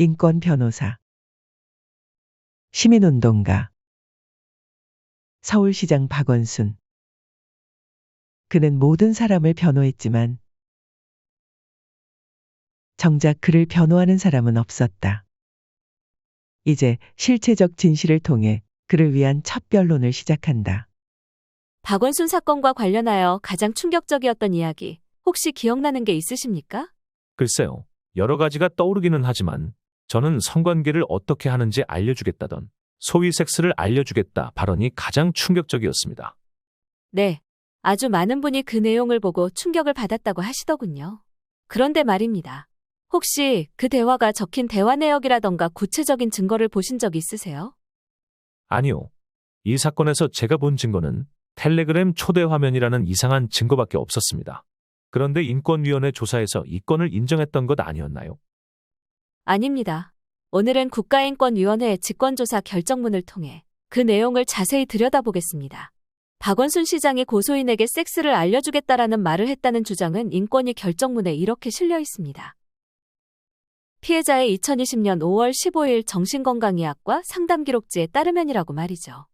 인권 변호사, 시민운동가, 서울시장 박원순. 그는 모든 사람을 변호했지만 정작 그를 변호하는 사람은 없었다. 이제 실체적 진실을 통해 그를 위한 첫 변론을 시작한다. 박원순 사건과 관련하여 가장 충격적이었던 이야기, 혹시 기억나는 게 있으십니까? 글쎄요. 여러 가지가 떠오르기는 하지만 저는 성관계를 어떻게 하는지 알려주겠다던 소위 섹스를 알려주겠다 발언이 가장 충격적이었습니다. 네. 아주 많은 분이 그 내용을 보고 충격을 받았다고 하시더군요. 그런데 말입니다. 혹시 그 대화가 적힌 대화 내역이라던가 구체적인 증거를 보신 적 있으세요? 아니요. 이 사건에서 제가 본 증거는 텔레그램 초대 화면이라는 이상한 증거밖에 없었습니다. 그런데 인권위원회 조사에서 이 건을 인정했던 것 아니었나요? 아닙니다. 오늘은 국가인권위원회 직권조사 결정문을 통해 그 내용을 자세히 들여다보겠습니다. 박원순 시장이 고소인에게 섹스를 알려주겠다라는 말을 했다는 주장은 인권위 결정문에 이렇게 실려 있습니다. 피해자의 2020년 5월 15일 정신건강의학과 상담기록지에 따르면이라고 말이죠.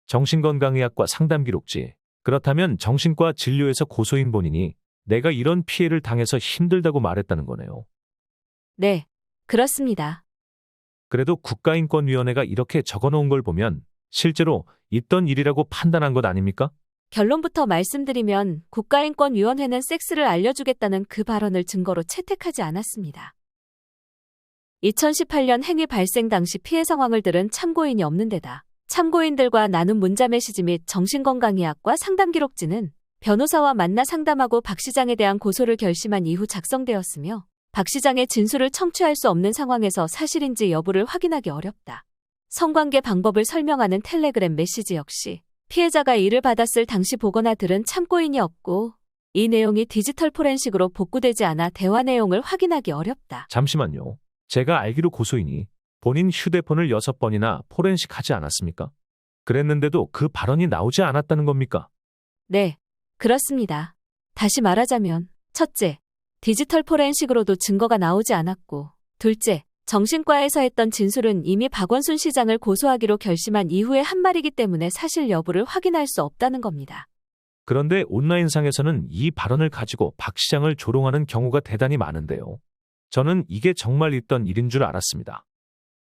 정신건강의학과 상담기록지. 그렇다면 정신과 진료에서 고소인 본인이 내가 이런 피해를 당해서 힘들다고 말했다는 거네요. 네, 그렇습니다. 그래도 국가인권위원회가 이렇게 적어놓은 걸 보면 실제로 있던 일이라고 판단한 것 아닙니까? 결론부터 말씀드리면 국가인권위원회는 섹스를 알려주겠다는 그 발언을 증거로 채택하지 않았습니다. 2018년 행위 발생 당시 피해 상황을 들은 참고인이 없는 데다 참고인들과 나눈 문자 메시지 및 정신건강의학과 상담기록지는 변호사와 만나 상담하고 박 시장에 대한 고소를 결심한 이후 작성되었으며 박 시장의 진술을 청취할 수 없는 상황에서 사실인지 여부를 확인하기 어렵다. 성관계 방법을 설명하는 텔레그램 메시지 역시 피해자가 이를 받았을 당시 보거나 들은 참고인이 없고 이 내용이 디지털 포렌식으로 복구되지 않아 대화 내용을 확인하기 어렵다. 잠시만요. 제가 알기로 고소인이 본인 휴대폰을 6번이나 포렌식하지 않았습니까? 그랬는데도 그 발언이 나오지 않았다는 겁니까? 네, 그렇습니다. 다시 말하자면 첫째, 디지털 포렌식으로도 증거가 나오지 않았고 둘째, 정신과에서 했던 진술은 이미 박원순 시장을 고소하기로 결심한 이후의 한 말이기 때문에 사실 여부를 확인할 수 없다는 겁니다. 그런데 온라인상에서는 이 발언을 가지고 박 시장을 조롱하는 경우가 대단히 많은데요. 저는 이게 정말 있던 일인 줄 알았습니다.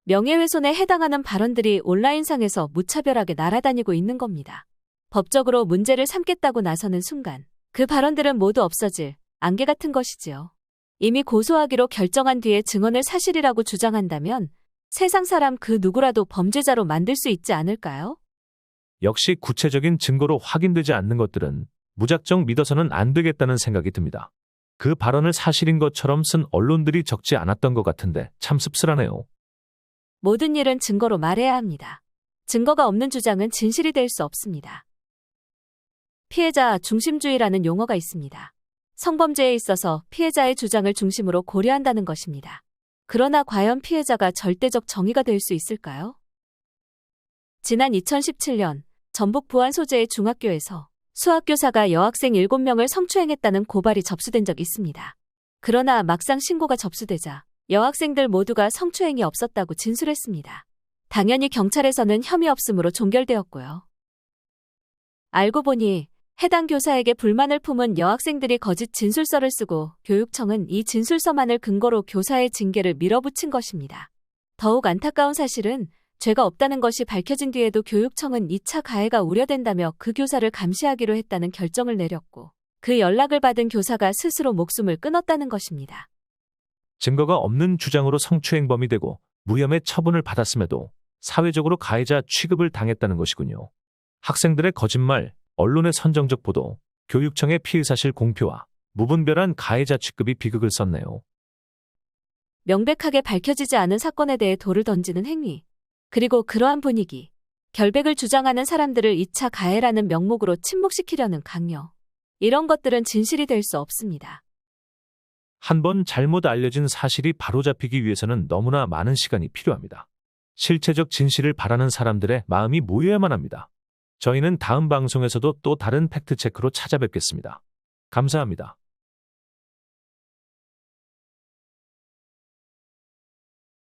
명예훼손에 해당하는 발언들이 온라인상에서 무차별하게 날아다니고 있는 겁니다. 법적으로 문제를 삼겠다고 나서는 순간 그 발언들은 모두 없어질 안개 같은 것이지요. 이미 고소하기로 결정한 뒤에 증언을 사실이라고 주장한다면 세상 사람 그 누구라도 범죄자로 만들 수 있지 않을까요? 역시 구체적인 증거로 확인되지 않는 것들은 무작정 믿어서는 안 되겠다는 생각이 듭니다. 그 발언을 사실인 것처럼 쓴 언론들이 적지 않았던 것 같은데 참 씁쓸하네요. 모든 일은 증거로 말해야 합니다. 증거가 없는 주장은 진실이 될 수 없습니다. 피해자 중심주의라는 용어가 있습니다. 성범죄에 있어서 피해자의 주장을 중심으로 고려한다는 것입니다. 그러나 과연 피해자가 절대적 정의가 될 수 있을까요? 지난 2017년 전북 부안 소재의 중학교에서 수학교사가 여학생 7명을 성추행했다는 고발이 접수된 적이 있습니다. 그러나 막상 신고가 접수되자 여학생들 모두가 성추행이 없었다고 진술했습니다. 당연히 경찰에서는 혐의 없음으로 종결되었고요. 알고 보니 해당 교사에게 불만을 품은 여학생들이 거짓 진술서를 쓰고 교육청은 이 진술서만을 근거로 교사의 징계를 밀어붙인 것입니다. 더욱 안타까운 사실은 죄가 없다는 것이 밝혀진 뒤에도 교육청은 2차 가해가 우려된다며 그 교사를 감시하기로 했다는 결정을 내렸고 그 연락을 받은 교사가 스스로 목숨을 끊었다는 것입니다. 증거가 없는 주장으로 성추행범이 되고 무혐의 처분을 받았음에도 사회적으로 가해자 취급을 당했다는 것이군요. 학생들의 거짓말, 언론의 선정적 보도, 교육청의 피의사실 공표와 무분별한 가해자 취급이 비극을 썼네요. 명백하게 밝혀지지 않은 사건에 대해 돌을 던지는 행위, 그리고 그러한 분위기, 결백을 주장하는 사람들을 2차 가해라는 명목으로 침묵시키려는 강요. 이런 것들은 진실이 될 수 없습니다. 한번 잘못 알려진 사실이 바로잡히기 위해서는 너무나 많은 시간이 필요합니다. 실체적 진실을 바라는 사람들의 마음이 모여야만 합니다. 저희는 다음 방송에서도 또 다른 팩트체크로 찾아뵙겠습니다. 감사합니다.